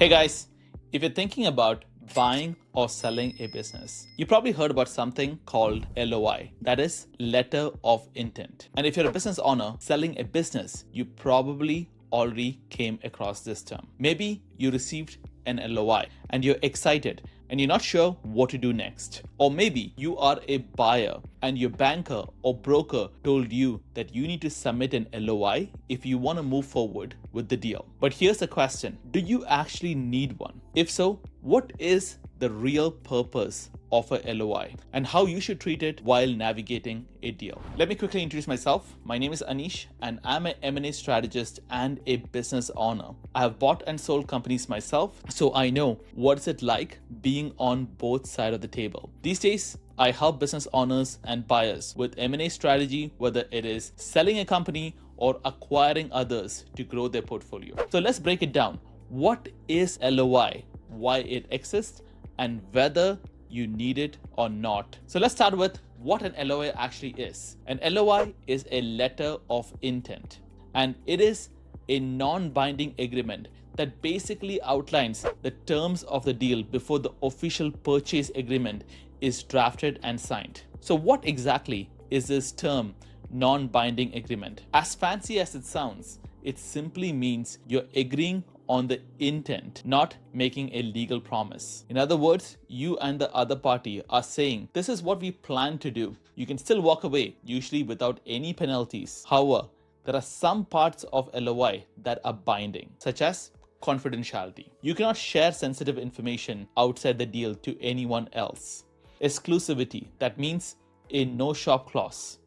Hey guys, if you're thinking about buying or selling a business, you probably heard about something called LOI, that is letter of intent. And if you're a business owner selling a business, you probably already came across this term. Maybe you received an LOI and you're excited and you're not sure what to do next. Or maybe you are a buyer and your banker or broker told you that you need to submit an LOI if you want to move forward with the deal. But here's the question: do you actually need one? If so, what is the real purpose of a LOI and how you should treat it while navigating a deal? Let me quickly introduce myself. My name is Anish and I'm an M&A strategist and a business owner. I have bought and sold companies myself, so I know what is it like being on both sides of the table. These days, I help business owners and buyers with M&A strategy, whether it is selling a company or acquiring others to grow their portfolio. So let's break it down. What is LOI, why it exists, and whether you need it or not. So let's start with what an LOI actually is. An LOI is a letter of intent, and it is a non-binding agreement that basically outlines the terms of the deal before the official purchase agreement is drafted and signed. So what exactly is this term non-binding agreement? As fancy as it sounds, it simply means you're agreeing on the intent, not making a legal promise. In other words, you and the other party are saying, this is what we plan to do. You can still walk away, usually without any penalties. However, there are some parts of LOI that are binding, such as confidentiality. You cannot share sensitive information outside the deal to anyone else. Exclusivity, that means a no-shop clause.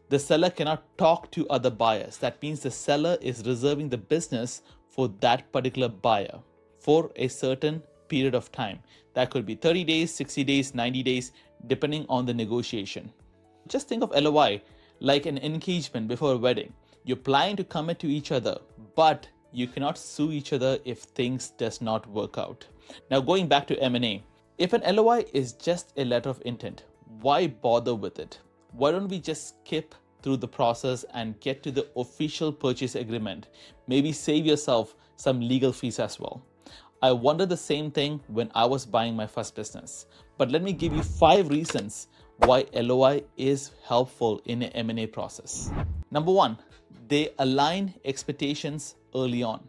The seller cannot talk to other buyers. That means the seller is reserving the business for that particular buyer for a certain period of time. That could be 30 days, 60 days, 90 days, depending on the negotiation. Just think of LOI like an engagement before a wedding. You're planning to commit to each other, but you cannot sue each other if things does not work out. Now going back to M&A, if an LOI is just a letter of intent, why bother with it? Why don't we just skip through the process and get to the official purchase agreement? Maybe save yourself some legal fees as well. I wondered the same thing when I was buying my first business. But let me give you 5 reasons why LOI is helpful in an M&A process. Number 1, they align expectations early on.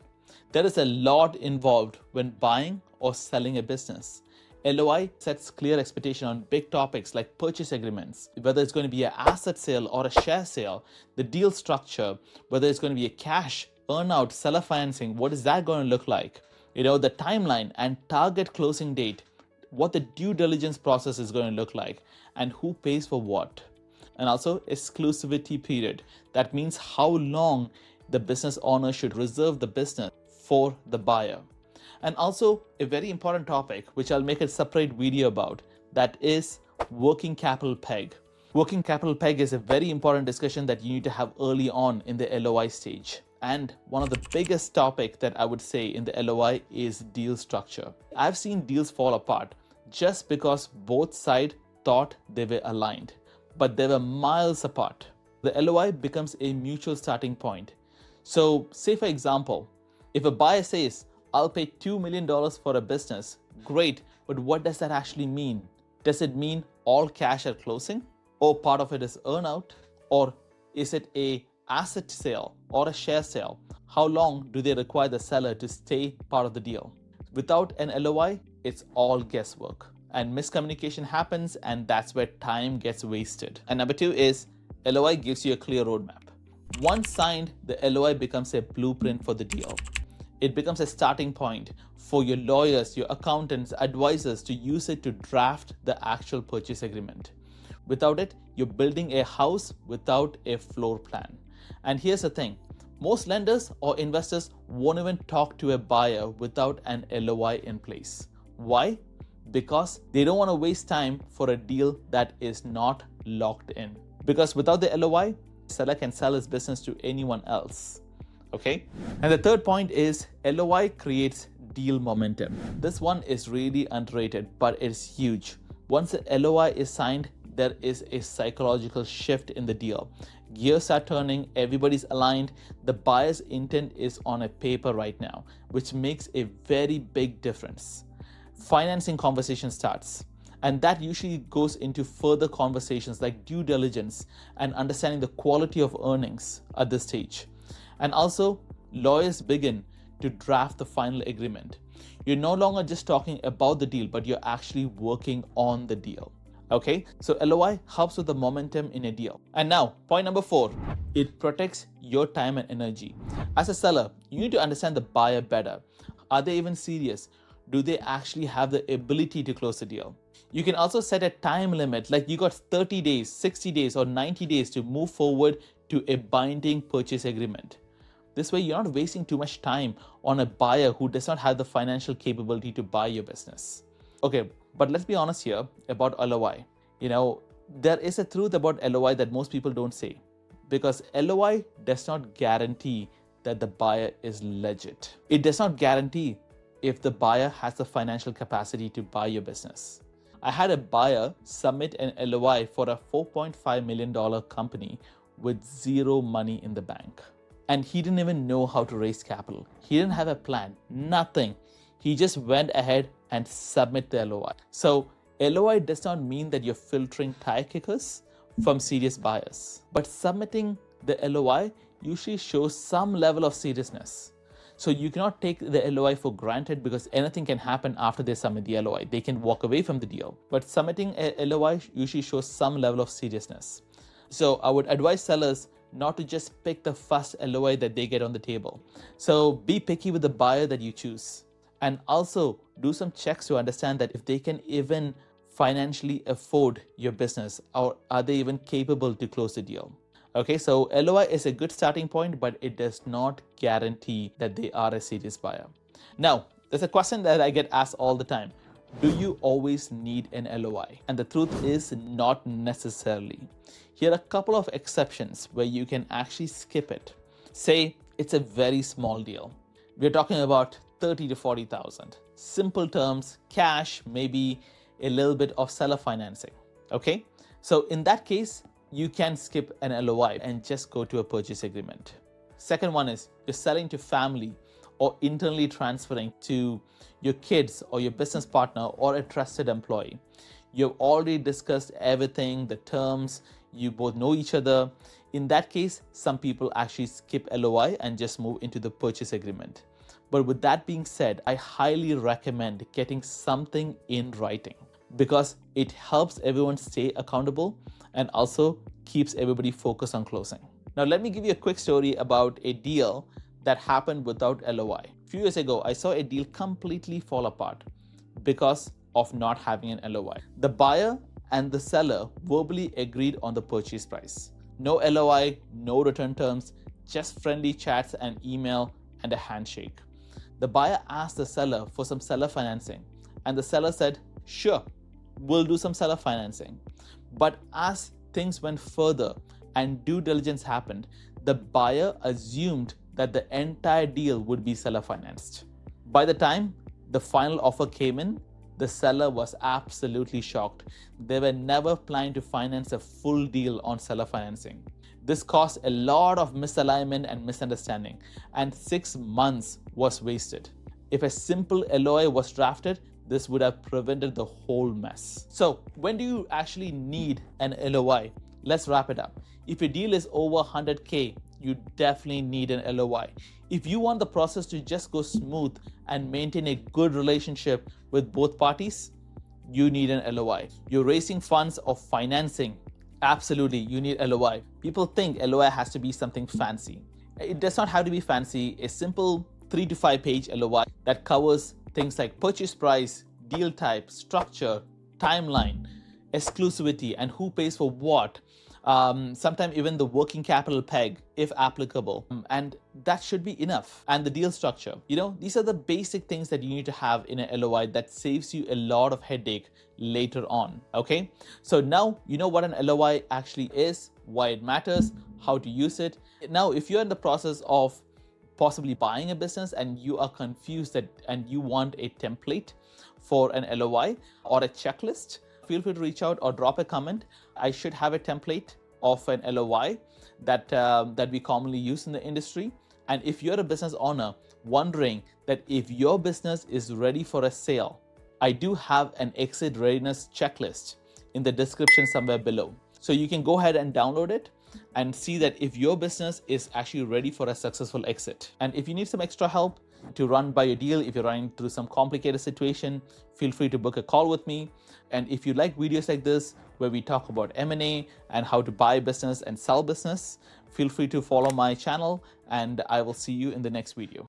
There is a lot involved when buying or selling a business. LOI sets clear expectation on big topics like purchase agreements, whether it's going to be an asset sale or a share sale, the deal structure, whether it's going to be a cash, earnout, seller financing, what is that going to look like? The timeline and target closing date, what the due diligence process is going to look like, and who pays for what. And also exclusivity period. That means how long the business owner should reserve the business for the buyer. And also a very important topic, which I'll make a separate video about, that is working capital peg. Working capital peg is a very important discussion that you need to have early on in the LOI stage. And one of the biggest topic that I would say in the LOI is deal structure. I've seen deals fall apart just because both sides thought they were aligned, but they were miles apart. The LOI becomes a mutual starting point. So say for example, if a buyer says, I'll pay $2 million for a business. Great, but what does that actually mean? Does it mean all cash at closing? Or part of it is earnout? Or is it a asset sale or a share sale? How long do they require the seller to stay part of the deal? Without an LOI, it's all guesswork. And miscommunication happens, and that's where time gets wasted. And number 2 is LOI gives you a clear roadmap. Once signed, the LOI becomes a blueprint for the deal. It becomes a starting point for your lawyers, your accountants, advisors to use it to draft the actual purchase agreement. Without it, you're building a house without a floor plan. And here's the thing, most lenders or investors won't even talk to a buyer without an LOI in place. Why? Because they don't want to waste time for a deal that is not locked in. Because without the LOI, the seller can sell his business to anyone else. Okay. And the third point is LOI creates deal momentum. This one is really underrated, but it's huge. Once the LOI is signed, there is a psychological shift in the deal. Gears are turning, everybody's aligned, the buyer's intent is on a paper right now, which makes a very big difference. Financing conversation starts, and that usually goes into further conversations like due diligence and understanding the quality of earnings at this stage. And also, lawyers begin to draft the final agreement. You're no longer just talking about the deal, but you're actually working on the deal. Okay, so LOI helps with the momentum in a deal. And now, point number 4, it protects your time and energy. As a seller, you need to understand the buyer better. Are they even serious? Do they actually have the ability to close the deal? You can also set a time limit, like you got 30 days, 60 days, or 90 days to move forward to a binding purchase agreement. This way, you're not wasting too much time on a buyer who does not have the financial capability to buy your business. Okay, but let's be honest here about LOI. There is a truth about LOI that most people don't say, because LOI does not guarantee that the buyer is legit. It does not guarantee if the buyer has the financial capacity to buy your business. I had a buyer submit an LOI for a $4.5 million company with zero money in the bank. And he didn't even know how to raise capital. He didn't have a plan, nothing. He just went ahead and submit the LOI. So LOI does not mean that you're filtering tire kickers from serious buyers. But submitting the LOI usually shows some level of seriousness. So you cannot take the LOI for granted, because anything can happen after they submit the LOI. They can walk away from the deal. But submitting a LOI usually shows some level of seriousness. So I would advise sellers not to just pick the first LOI that they get on the table. So be picky with the buyer that you choose. And also do some checks to understand that if they can even financially afford your business, or are they even capable to close the deal. Okay, so LOI is a good starting point, but it does not guarantee that they are a serious buyer. Now, there's a question that I get asked all the time. Do you always need an LOI? And the truth is, not necessarily. Here are a couple of exceptions where you can actually skip it. Say it's a very small deal. We're talking about 30 to 40,000. Simple terms, cash, maybe a little bit of seller financing. Okay, so in that case, you can skip an LOI and just go to a purchase agreement. Second one is you're selling to family or internally transferring to your kids or your business partner or a trusted employee. You've already discussed everything, the terms, you both know each other. In that case, some people actually skip LOI and just move into the purchase agreement. But with that being said, I highly recommend getting something in writing, because it helps everyone stay accountable and also keeps everybody focused on closing. Now, let me give you a quick story about a deal that happened without LOI. A few years ago, I saw a deal completely fall apart because of not having an LOI. The buyer and the seller verbally agreed on the purchase price. No LOI, no return terms, just friendly chats and email and a handshake. The buyer asked the seller for some seller financing, and the seller said, sure, we'll do some seller financing. But as things went further and due diligence happened, the buyer assumed that the entire deal would be seller financed. By the time the final offer came in, the seller was absolutely shocked. They were never planning to finance a full deal on seller financing. This caused a lot of misalignment and misunderstanding, and 6 months was wasted. If a simple LOI was drafted, this would have prevented the whole mess. So when do you actually need an LOI? Let's wrap it up. If your deal is over 100K, you definitely need an LOI. If you want the process to just go smooth and maintain a good relationship with both parties, you need an LOI. You're raising funds or financing, absolutely, you need LOI. People think LOI has to be something fancy. It does not have to be fancy. A simple 3 to 5 page LOI that covers things like purchase price, deal type, structure, timeline, exclusivity, and who pays for what. Sometimes even the working capital peg, if applicable, and that should be enough. And the deal structure, these are the basic things that you need to have in an LOI that saves you a lot of headache later on. Okay, so now you know what an LOI actually is, why it matters, how to use it. Now, if you're in the process of possibly buying a business and you are confused and you want a template for an LOI or a checklist feel free to reach out or drop a comment. I should have a template of an LOI that we commonly use in the industry. And if you're a business owner wondering that if your business is ready for a sale, I do have an exit readiness checklist in the description somewhere below. So you can go ahead and download it and see that if your business is actually ready for a successful exit. And if you need some extra help to run by your deal, if you're running through some complicated situation, feel free to book a call with me. And if you like videos like this, where we talk about M&A and how to buy business and sell business, feel free to follow my channel, and I will see you in the next video.